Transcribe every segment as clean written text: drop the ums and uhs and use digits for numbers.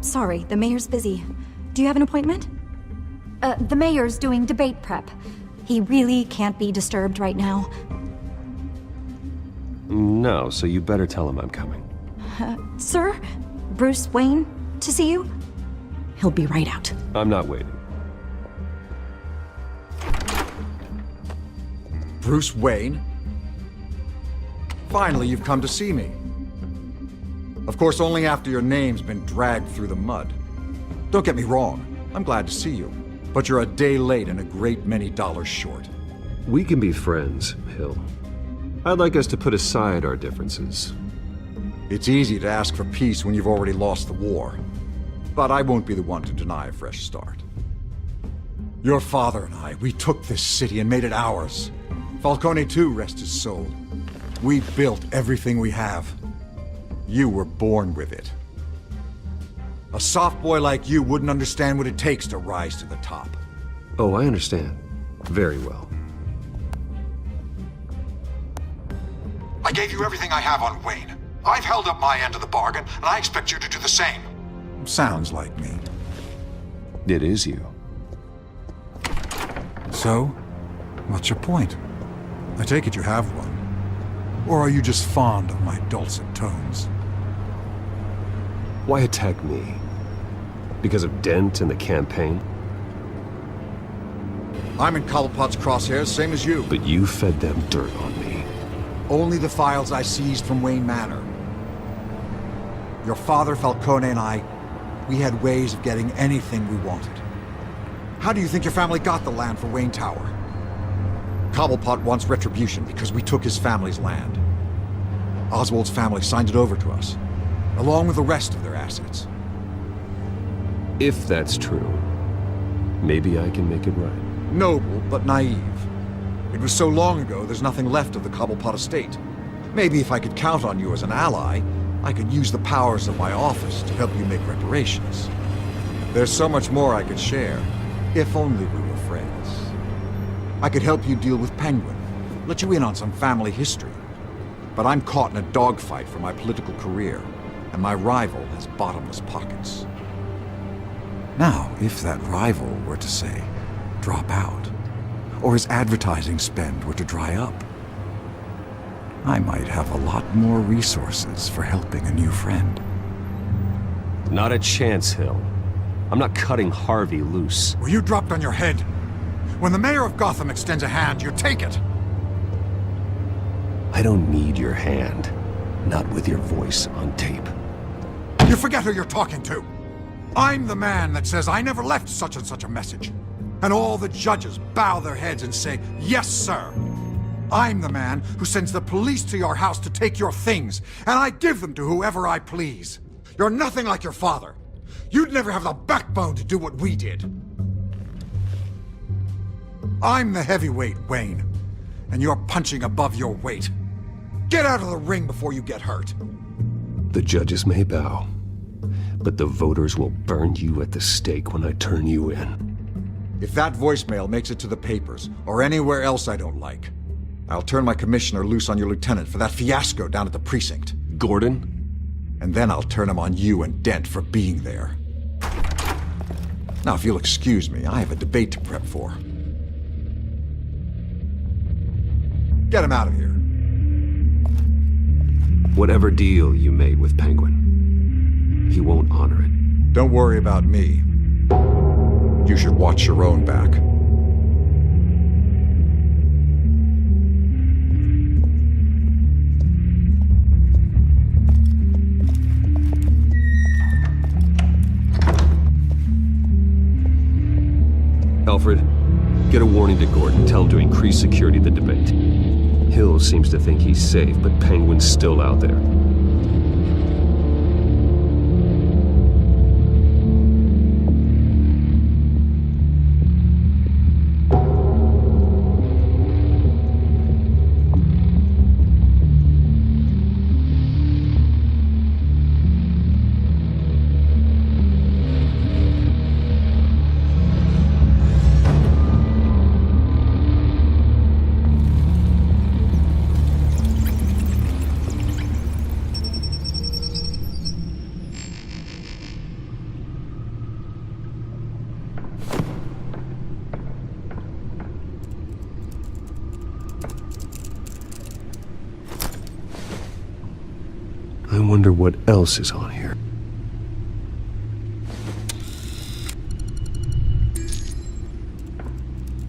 sorry, the mayor's busy. Do you have an appointment? The mayor's doing debate prep. He really can't be disturbed right now. No, so you better tell him I'm coming. Sir? Bruce Wayne? To see you? He'll be right out. I'm not waiting. Bruce Wayne? Finally, you've come to see me. Of course, only after your name's been dragged through the mud. Don't get me wrong, I'm glad to see you. But you're a day late and a great many dollars short. We can be friends, Hill. I'd like us to put aside our differences. It's easy to ask for peace when you've already lost the war. But I won't be the one to deny a fresh start. Your father and I, we took this city and made it ours. Falcone too, rest his soul. We built everything we have. You were born with it. A soft boy like you wouldn't understand what it takes to rise to the top. Oh, I understand. Very well. I gave you everything I have on Wayne. I've held up my end of the bargain, and I expect you to do the same. Sounds like me. It is you. So, what's your point? I take it you have one. Or are you just fond of my dulcet tones? Why attack me? Because of Dent and the campaign? I'm in Cobblepot's crosshairs, same as you. But you fed them dirt on me. Only the files I seized from Wayne Manor. Your father, Falcone, and I, we had ways of getting anything we wanted. How do you think your family got the land for Wayne Tower? Cobblepot wants retribution because we took his family's land. Oswald's family signed it over to us, along with the rest of their assets. If that's true, maybe I can make it right. Noble, but naive. It was so long ago, there's nothing left of the Cobblepot estate. Maybe if I could count on you as an ally, I could use the powers of my office to help you make reparations. There's so much more I could share, if only we were friends. I could help you deal with Penguin, let you in on some family history. But I'm caught in a dogfight for my political career, and my rival has bottomless pockets. Now, if that rival were to say, drop out, or his advertising spend were to dry up, I might have a lot more resources for helping a new friend. Not a chance, Hill. I'm not cutting Harvey loose. Were you dropped on your head? When the mayor of Gotham extends a hand, you take it! I don't need your hand. Not with your voice on tape. You forget who you're talking to! I'm the man that says I never left such and such a message. And all the judges bow their heads and say, yes, sir. I'm the man who sends the police to your house to take your things, and I give them to whoever I please. You're nothing like your father. You'd never have the backbone to do what we did. I'm the heavyweight, Wayne, and you're punching above your weight. Get out of the ring before you get hurt. The judges may bow, but the voters will burn you at the stake when I turn you in. If that voicemail makes it to the papers, or anywhere else I don't like, I'll turn my commissioner loose on your lieutenant for that fiasco down at the precinct. Gordon? And then I'll turn him on you and Dent for being there. Now, if you'll excuse me, I have a debate to prep for. Get him out of here. Whatever deal you made with Penguin, he won't honor it. Don't worry about me. You should watch your own back. Alfred, get a warning to Gordon. Tell him to increase security at the debate. Hill seems to think he's safe, but Penguin's still out there. wonder what else is on here.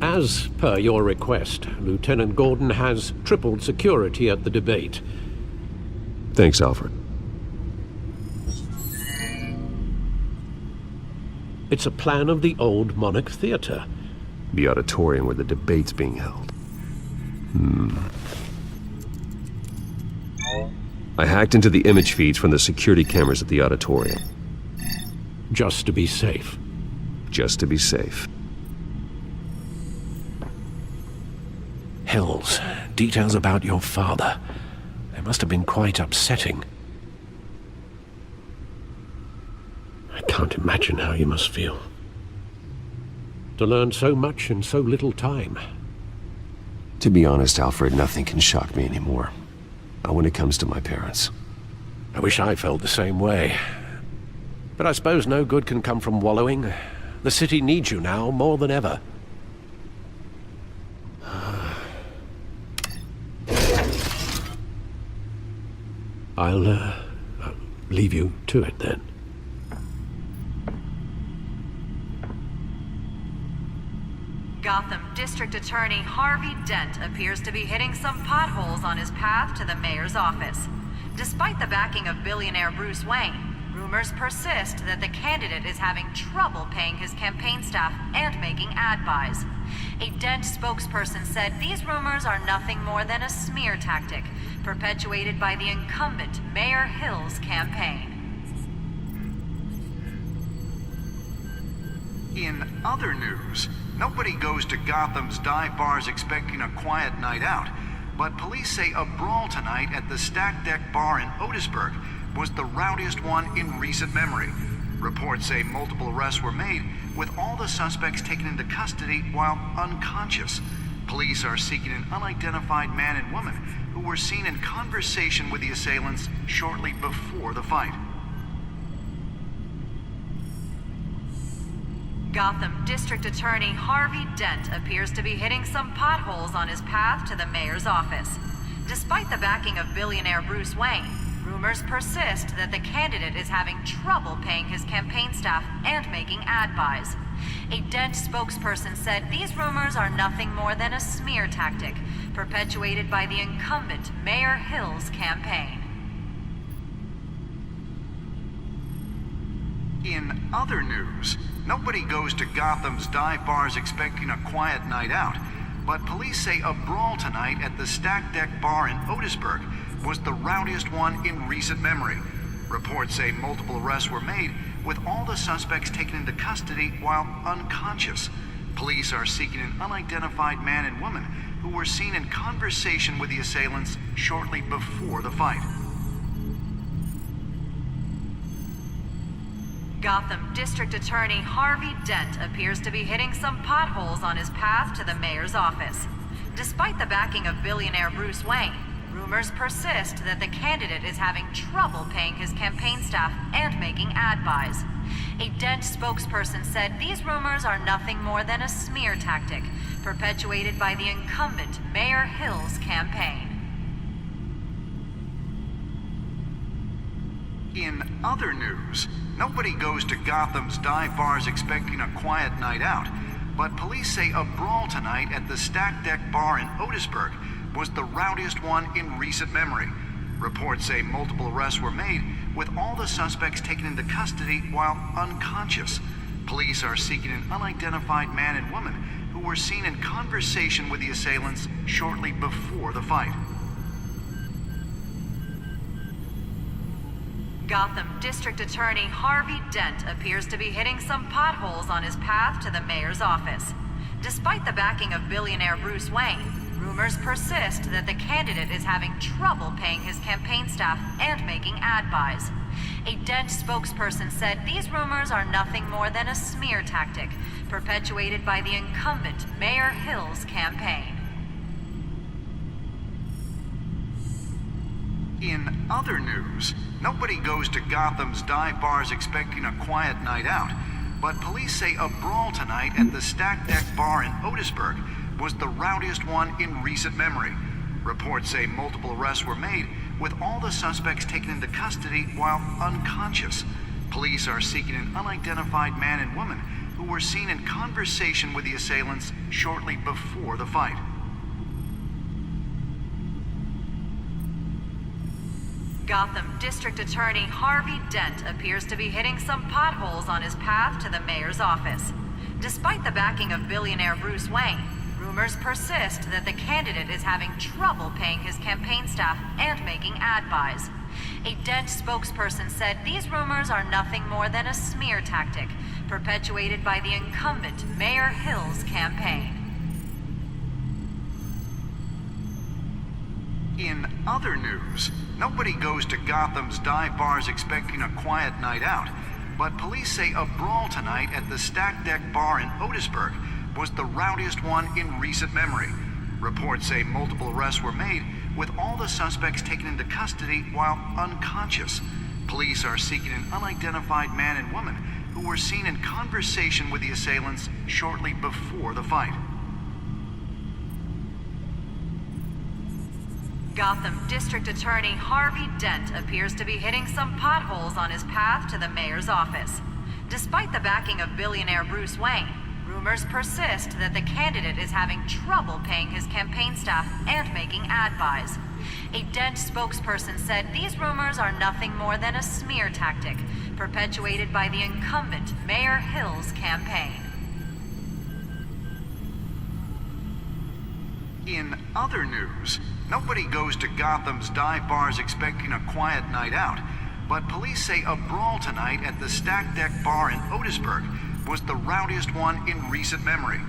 As per your request, Lieutenant Gordon has tripled security at the debate. Thanks, Alfred. It's a plan of the old Monarch Theater. The auditorium where the debate's being held. I hacked into the image feeds from the security cameras at the auditorium. Just to be safe. Just to be safe. Hills, details about your father. They must have been quite upsetting. I can't imagine how you must feel. To learn so much in so little time. To be honest, Alfred, nothing can shock me anymore. Not when it comes to my parents. I wish I felt the same way. But I suppose no good can come from wallowing. The city needs you now more than ever. I'll leave you to it then. Gotham District Attorney Harvey Dent appears to be hitting some potholes on his path to the mayor's office. Despite the backing of billionaire Bruce Wayne, rumors persist that the candidate is having trouble paying his campaign staff and making ad buys. A Dent spokesperson said these rumors are nothing more than a smear tactic, perpetuated by the incumbent Mayor Hill's campaign. In other news, nobody goes to Gotham's dive bars expecting a quiet night out, but police say a brawl tonight at the Stack Deck Bar in Otisburg was the rowdiest one in recent memory. Reports say multiple arrests were made, with all the suspects taken into custody while unconscious. Police are seeking an unidentified man and woman who were seen in conversation with the assailants shortly before the fight. Gotham District Attorney Harvey Dent appears to be hitting some potholes on his path to the mayor's office. Despite the backing of billionaire Bruce Wayne, rumors persist that the candidate is having trouble paying his campaign staff and making ad buys. A Dent spokesperson said these rumors are nothing more than a smear tactic, perpetuated by the incumbent Mayor Hill's campaign. In other news, nobody goes to Gotham's dive bars expecting a quiet night out, but police say a brawl tonight at the Stack Deck Bar in Otisburg was the rowdiest one in recent memory. Reports say multiple arrests were made, with all the suspects taken into custody while unconscious. Police are seeking an unidentified man and woman who were seen in conversation with the assailants shortly before the fight. Gotham District Attorney Harvey Dent appears to be hitting some potholes on his path to the mayor's office. Despite the backing of billionaire Bruce Wayne, rumors persist that the candidate is having trouble paying his campaign staff and making ad buys. A Dent spokesperson said these rumors are nothing more than a smear tactic, perpetuated by the incumbent Mayor Hill's campaign. In other news, nobody goes to Gotham's dive bars expecting a quiet night out, but police say a brawl tonight at the Stack Deck Bar in Otisburg was the rowdiest one in recent memory. Reports say multiple arrests were made, with all the suspects taken into custody while unconscious. Police are seeking an unidentified man and woman who were seen in conversation with the assailants shortly before the fight. Gotham District Attorney Harvey Dent appears to be hitting some potholes on his path to the mayor's office. Despite the backing of billionaire Bruce Wayne, rumors persist that the candidate is having trouble paying his campaign staff and making ad buys. A Dent spokesperson said these rumors are nothing more than a smear tactic, perpetuated by the incumbent Mayor Hill's campaign. In other news, nobody goes to Gotham's dive bars expecting a quiet night out, but police say a brawl tonight at the Stack Deck Bar in Otisburg was the rowdiest one in recent memory. Reports say multiple arrests were made, with all the suspects taken into custody while unconscious. Police are seeking an unidentified man and woman who were seen in conversation with the assailants shortly before the fight. Gotham District Attorney Harvey Dent appears to be hitting some potholes on his path to the mayor's office. Despite the backing of billionaire Bruce Wayne, rumors persist that the candidate is having trouble paying his campaign staff and making ad buys. A Dent spokesperson said these rumors are nothing more than a smear tactic perpetuated by the incumbent Mayor Hill's campaign. In other news, nobody goes to Gotham's dive bars expecting a quiet night out, but police say a brawl tonight at the Stack Deck Bar in Otisburg was the rowdiest one in recent memory. Reports say multiple arrests were made, with all the suspects taken into custody while unconscious. Police are seeking an unidentified man and woman who were seen in conversation with the assailants shortly before the fight. Gotham District Attorney Harvey Dent appears to be hitting some potholes on his path to the mayor's office. Despite the backing of billionaire Bruce Wayne, rumors persist that the candidate is having trouble paying his campaign staff and making ad buys. A Dent spokesperson said these rumors are nothing more than a smear tactic perpetuated by the incumbent Mayor Hill's campaign. In other news, nobody goes to Gotham's dive bars expecting a quiet night out, but police say a brawl tonight at the Stack Deck Bar in Otisburg was the rowdiest one in recent memory.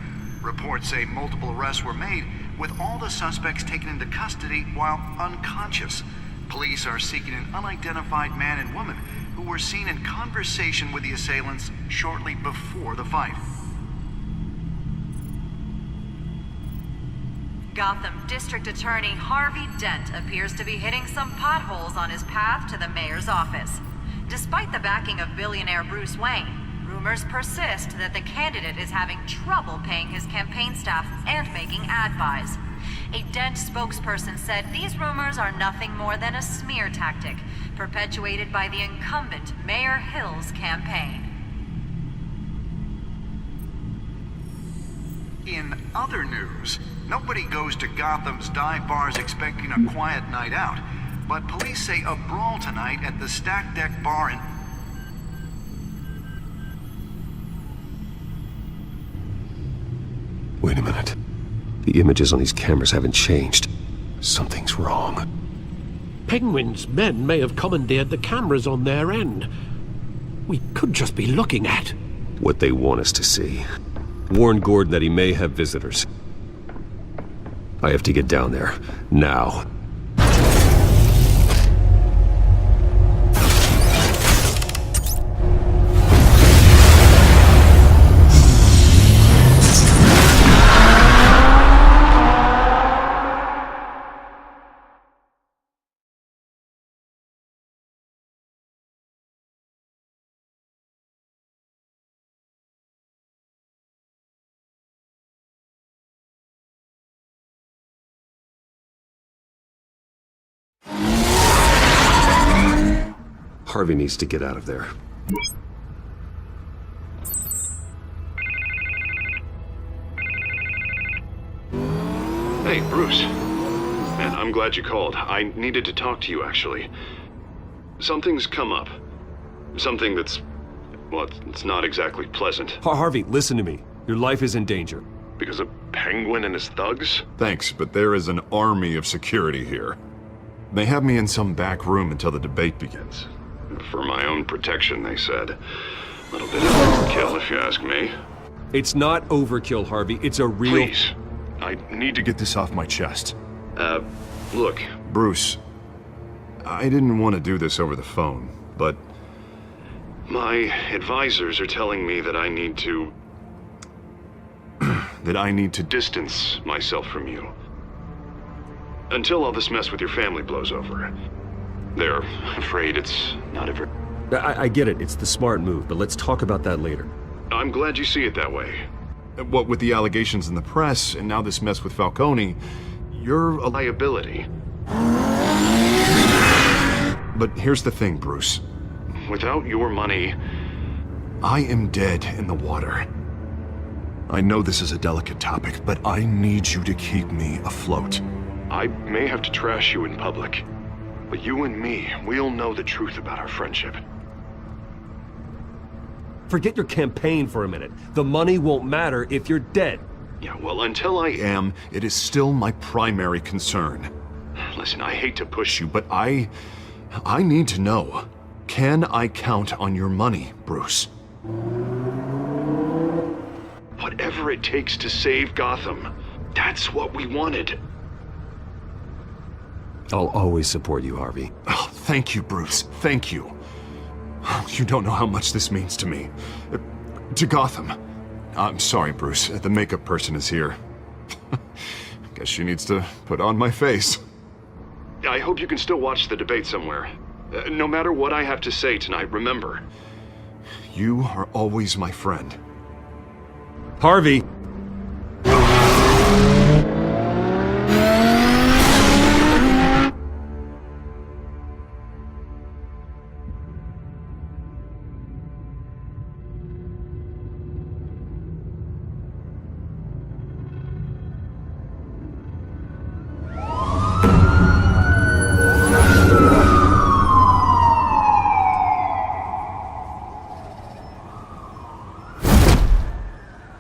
Reports say multiple arrests were made, with all the suspects taken into custody while unconscious. Police are seeking an unidentified man and woman who were seen in conversation with the assailants shortly before the fight. Gotham District Attorney Harvey Dent appears to be hitting some potholes on his path to the mayor's office. Despite the backing of billionaire Bruce Wayne, rumors persist that the candidate is having trouble paying his campaign staff and making ad buys. A Dent spokesperson said these rumors are nothing more than a smear tactic perpetuated by the incumbent Mayor Hill's campaign. In other news, nobody goes to Gotham's dive bars expecting a quiet night out, but police say a brawl tonight at the Stack Deck Bar in... Wait a minute. The images on these cameras haven't changed. Something's wrong. Penguin's men may have commandeered the cameras on their end. We could just be looking at What they want us to see. Warn Gordon that he may have visitors. I have to get down there. Now. Harvey needs to get out of there. Hey, Bruce. Man, I'm glad you called. I needed to talk to you, actually. Something's come up. Something that's... well, it's not exactly pleasant. Harvey, listen to me. Your life is in danger. Because of Penguin and his thugs? Thanks, but there is an army of security here. They have me in some back room until the debate begins. For my own protection, they said. A little bit of overkill, if you ask me. It's not overkill, Harvey. It's a real... Please. I need to Get this off my chest. Look. Bruce, I didn't want to do this over the phone, but My advisors are telling me that I need to distance myself from you. Until all this mess with your family blows over. They're afraid it's not ever... I get it. It's the smart move, but let's talk about that later. I'm glad you see it that way. what with the allegations in the press and now this mess with Falcone, you're a Liability. But here's the thing, Bruce. Without your money... I am dead in the water. I know this is a delicate topic, but I need you to keep me afloat. I may have to trash you in public, but you and me, we'll know the truth about our friendship. Forget your campaign for a minute. The money won't matter if you're dead. Yeah, well, until I am... It is still my primary concern. Listen, I hate to push you, But I need to know. Can I count on your money, Bruce? whatever it takes to save Gotham. That's what we wanted. I'll always support you, Harvey. Oh, thank you, Bruce. Thank you. You don't know how much this means to me. To Gotham. I'm sorry, Bruce. The makeup person is here. Guess she needs to put on my face. I hope you can still watch the debate somewhere. No matter what I have to say tonight, remember. You are always my friend. Harvey!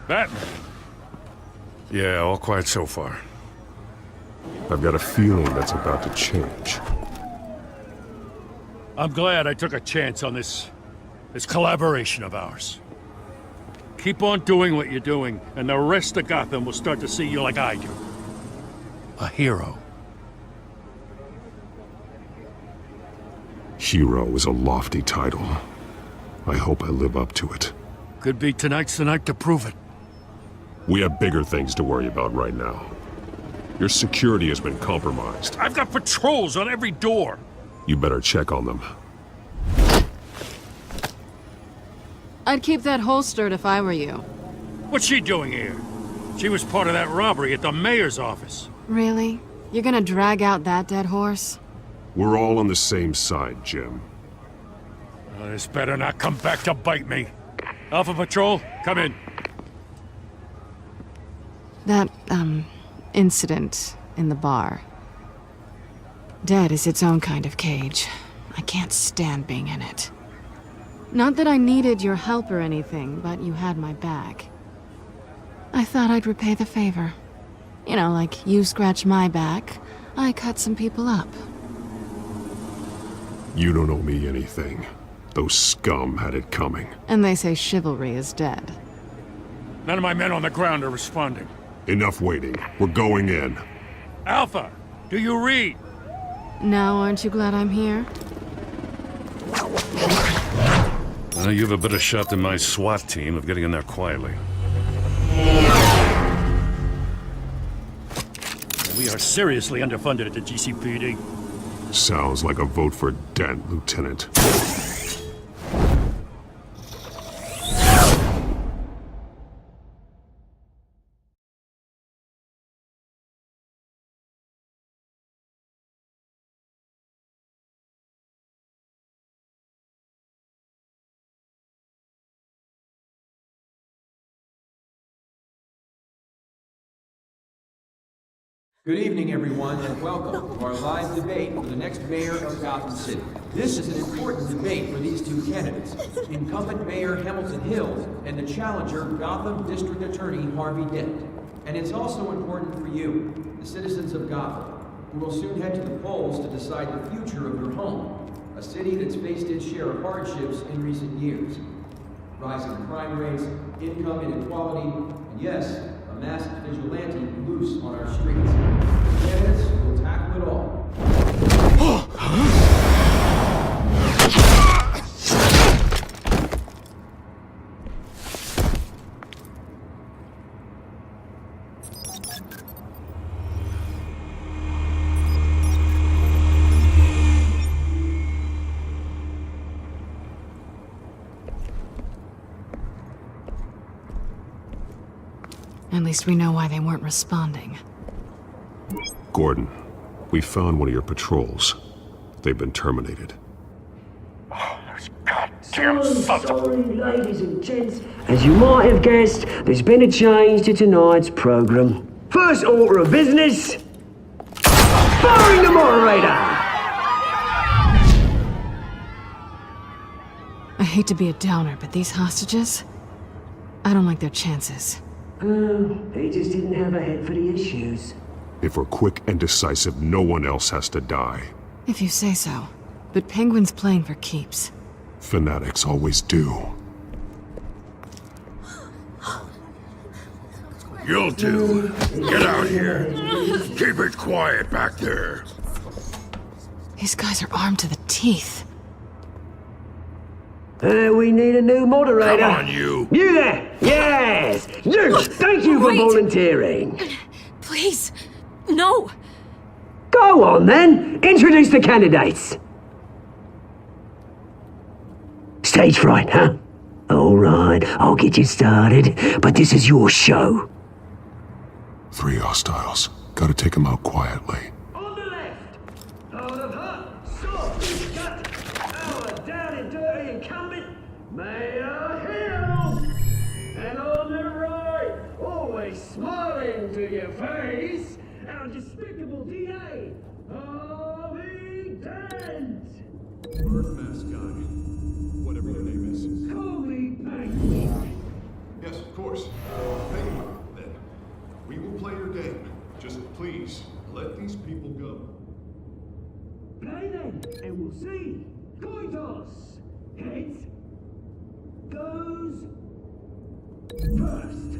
Batman. Yeah, all quiet so far. I've got a feeling that's about to change. I'm glad I took a chance on this collaboration of ours. Keep on doing what you're doing, and the rest of Gotham will start to see you like I do. A hero. Hero is a lofty title. I hope I live up to it. Could be tonight's the night to prove it. We have bigger things to worry about right now. Your security has been compromised. I've got patrols on every door. You better check on them. I'd keep that holstered if I were you. What's she doing here? She was part of that robbery at the mayor's office. Really? You're gonna drag out that dead horse? We're all on the same side, Jim. This better not come back to bite me. Alpha Patrol, come in. That, incident in the bar. Dead is its own kind of cage. I can't stand being in it. Not that I needed your help or anything, but you had my back. I thought I'd repay the favor. You know, like you scratch my back, I cut some people up. You don't owe me anything. Those scum had it coming. And they say chivalry is dead. None of my men on the ground are responding. Enough waiting. We're going in. Alpha, do you read? Now aren't you glad I'm here? You have a better shot than my SWAT team of getting in there quietly. We are seriously underfunded at the GCPD. Sounds like a vote for Dent, Lieutenant. Good evening, everyone, and welcome to our live debate for the next mayor of Gotham City. This is an important debate for these two candidates, incumbent Mayor Hamilton Hills and the challenger, Gotham District Attorney Harvey Dent. And it's also important for you, the citizens of Gotham, who will soon head to the polls to decide the future of your home, a city that's faced its share of hardships in recent years. Rising crime rates, income inequality, and yes, a masked vigilante loose on our streets. The candidates will tackle it all. At least we know why they weren't responding. Gordon, we found one of your patrols. They've been terminated. Goddamn sons of... Sorry, ladies and gents. As you might have guessed, there's been a change to tonight's program. First order of business... firing the moderator! I hate to be a downer, but these hostages... I don't like their chances. He just didn't have a head for the issues. If we're quick and decisive, no one else has to die. If you say so. But Penguin's playing for keeps. Fanatics always do. You'll do. Get out here. Keep it quiet back there. These guys are armed to the teeth. We need a new moderator. Come on, you. You there! Yes! You! Thank you for volunteering. Please, no. Go on then. Introduce the candidates. Stage fright, huh? All right, I'll get you started, but this is your show. 3 hostiles. Gotta take them out quietly. On the left, hard of heart, soft, gut, our down and dirty incumbent, Mayor Hill. And on the right, always smiling to your face, our despicable DA, Harvey Dent. Earth mascot. Whatever your name is. Call me Penguin. Yes, of course. Penguin, then. We will play your game. Just please, let these people go. Play then, and we'll see. Coin toss. Heads goes first.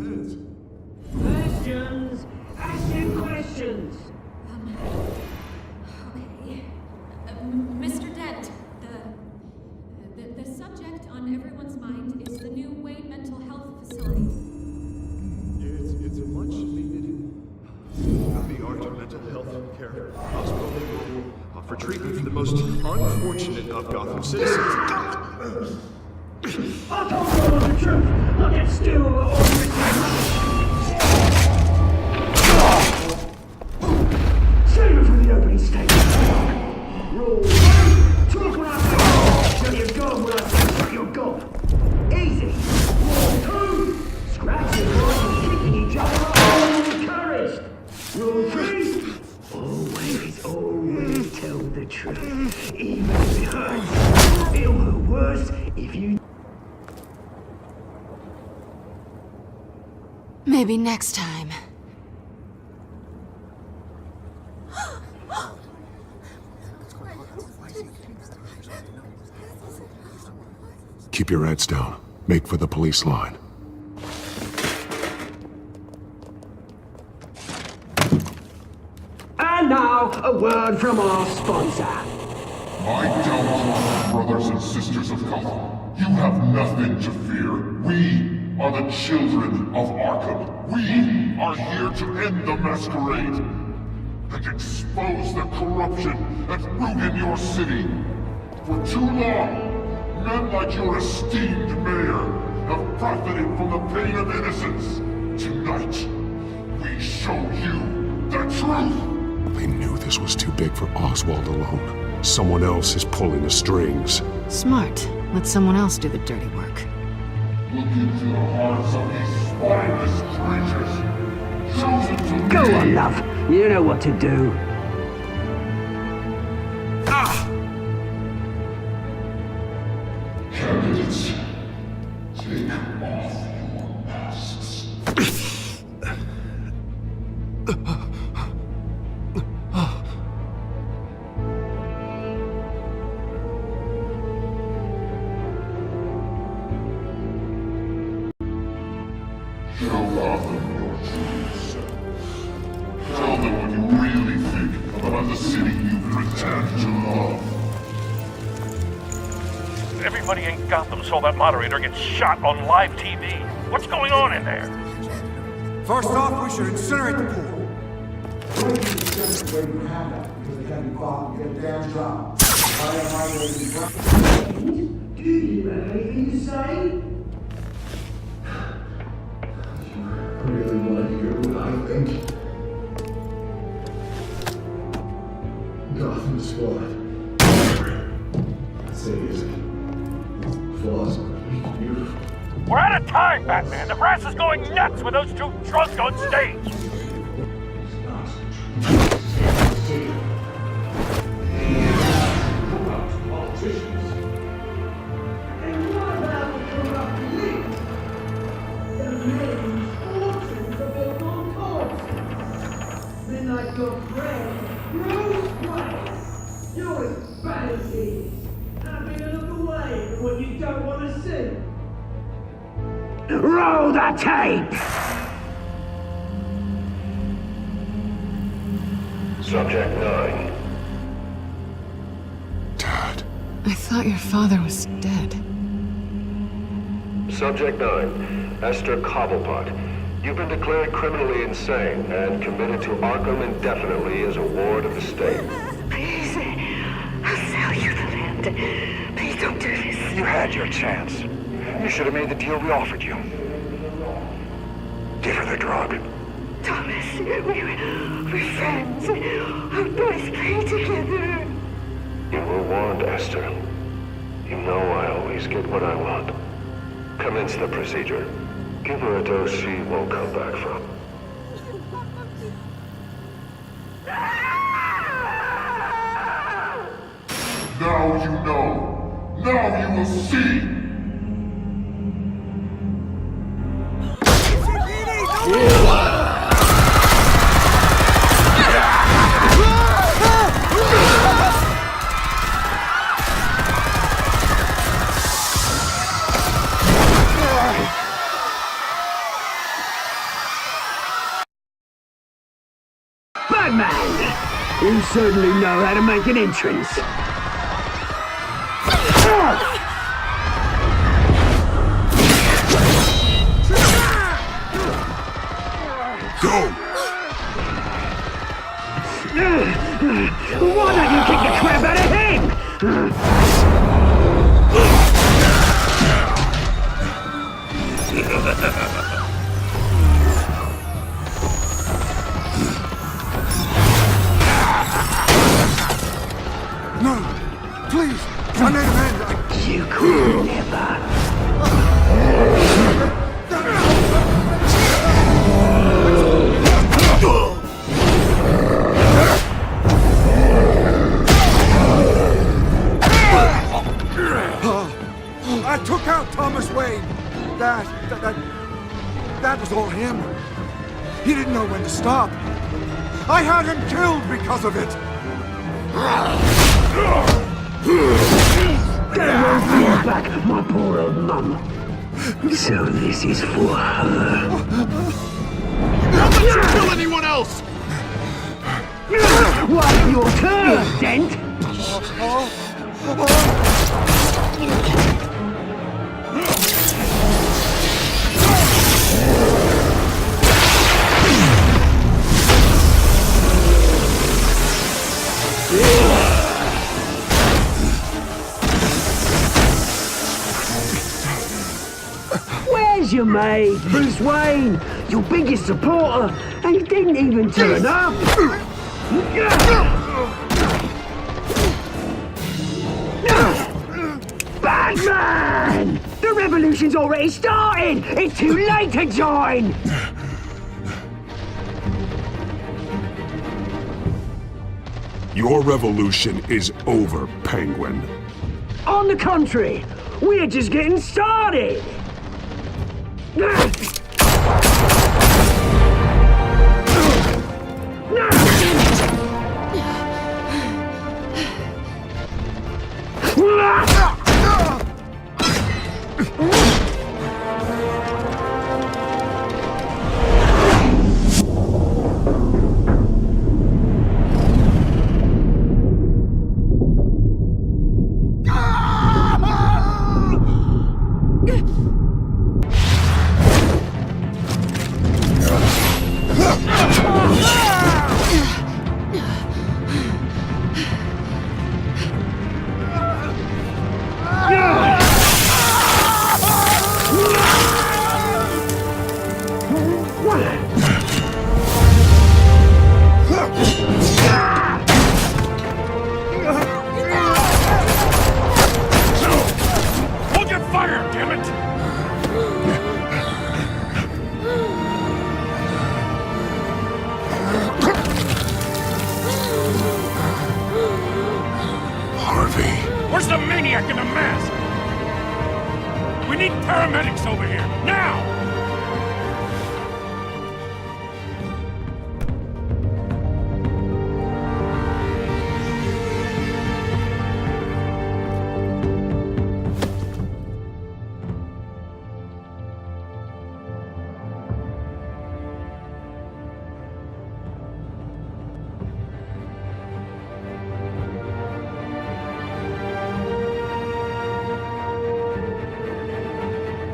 Heads. Questions. Asking questions. Okay. Mr. Dent, the subject on everyone's mind is the new Wayne Mental Health Facility. It's a much needed state-of-the-art mental health care hospital for treatment for the most unfortunate of Gotham citizens. I told you the truth. Look at still. Save it for the opening statement. Rule 1. Talk when I say shut your gob when I say shut your gob. Easy. Rule 2. Scratching and kicking each other are encouraged. Rule 3. Always tell the truth. Even if it hurts. It'll hurt worse if you... Maybe next time. Keep your heads down. Make for the police line. And now, a word from our sponsor. My Telltale brothers and sisters of Gotham, you have nothing to fear. We are the children of Arkham. We are here to end the masquerade and expose the corruption that ruined your city. For too long, men like your esteemed mayor have profited from the pain of innocence. Tonight, we show you the truth. They knew this was too big for Oswald alone. Someone else is pulling the strings. Smart. Let someone else do the dirty work. Look into the hearts of these spineless creatures. Chosen to Go lead. on, love. You know what to do. Candidates, take off your masks. Show Gotham your true self. Tell them what you really think about the city you pretend to love. Everybody in Gotham saw that moderator get shot on live TV. What's going on in there? First off, we should incinerate the pool. Do you have anything to say? Really want to hear what I think? Gotham Squad. We're out of time, Batman! The brass is going nuts with those two drunks on stage! And what about the corrupt elite? The mayor's fortunes are built on costs. Then I got bread, Bruce Wayne. You're as bad as he is. Having a look away from what you don't want to see. Roll the tape! Subject 9. Dad. I thought your father was dead. Subject 9. Esther Cobblepot. You've been declared criminally insane and committed to Arkham indefinitely as a ward of the state. Please, I'll sell you the land. Please don't do this. You had your chance. You should have made the deal we offered you. Give her the drug. Thomas, we're friends. Our boys play together. You were warned, Esther. You know I always get what I want. Commence the procedure. Give her a dose she won't come back from. Now you know. Now you will see. Batman! You certainly know how to make an entrance. Go! Why don't you kick the crap out of him? No! Please! I made amends! You could never. I took out Thomas Wayne. That was all him. He didn't know when to stop. I had him killed because of it. Get back, my poor old mum. So this is for her. Don't let you kill anyone else! What's your turn, Dent? Where's your mate, Bruce Wayne? Your biggest supporter, and he didn't even turn up. Batman! The revolution's already started! It's too late to join! Your revolution is over, Penguin. On the contrary, we're just getting started! Where's the maniac in the mask? We need paramedics over here, now!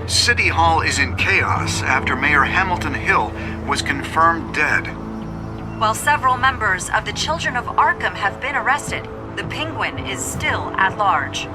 City Hall is in chaos after Mayor Hamilton Hill was confirmed dead. While several members of the Children of Arkham have been arrested, the Penguin is still at large.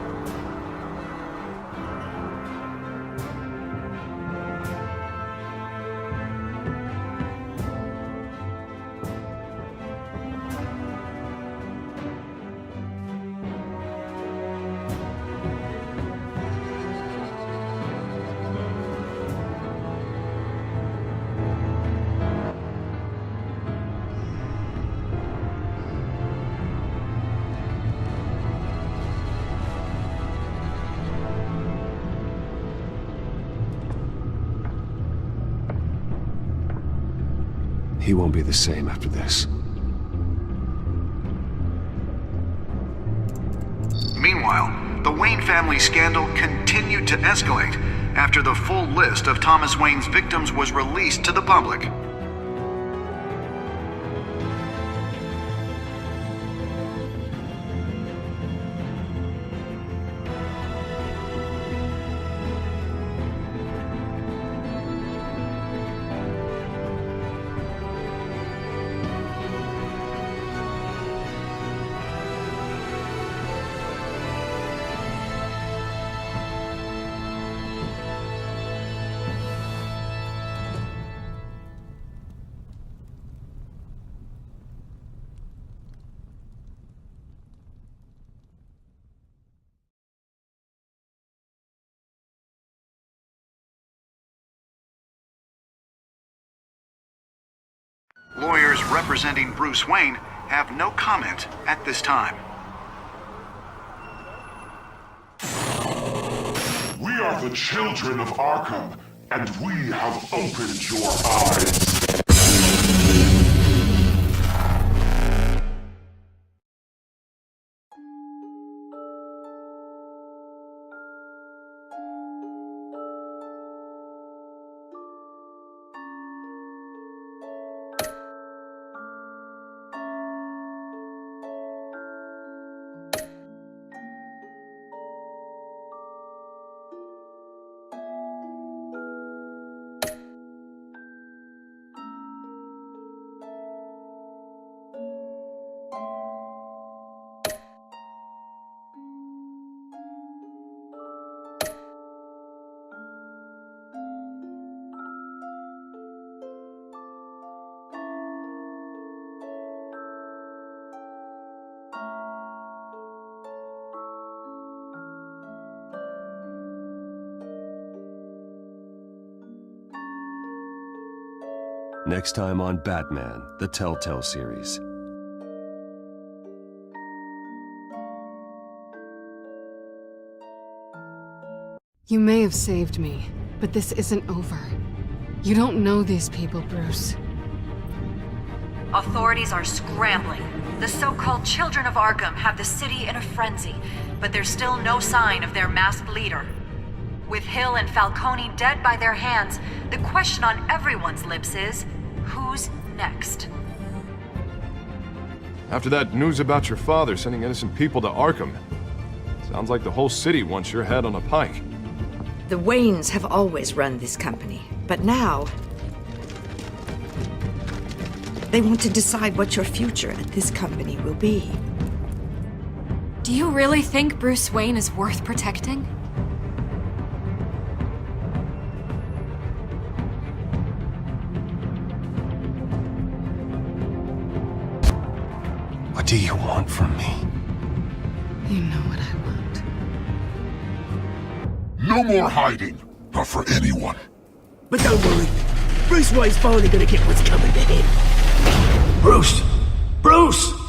He won't be the same after this. Meanwhile, the Wayne family scandal continued to escalate after the full list of Thomas Wayne's victims was released to the public. Lawyers representing Bruce Wayne have no comment at this time. We are the children of Arkham, and we have opened your eyes. Next time on Batman, the Telltale series. You may have saved me, but this isn't over. You don't know these people, Bruce. Authorities are scrambling. The so-called Children of Arkham have the city in a frenzy, but there's still no sign of their masked leader. With Hill and Falcone dead by their hands, the question on everyone's lips is, who's next? After that news about your father sending innocent people to Arkham, sounds like the whole city wants your head on a pike. The Waynes have always run this company, but now they want to decide what your future at this company will be. Do you really think Bruce Wayne is worth protecting? What do you want from me? You know what I want. No more hiding, not for anyone. But don't worry, Bruce Wayne's finally gonna get what's coming to him. Bruce! Bruce!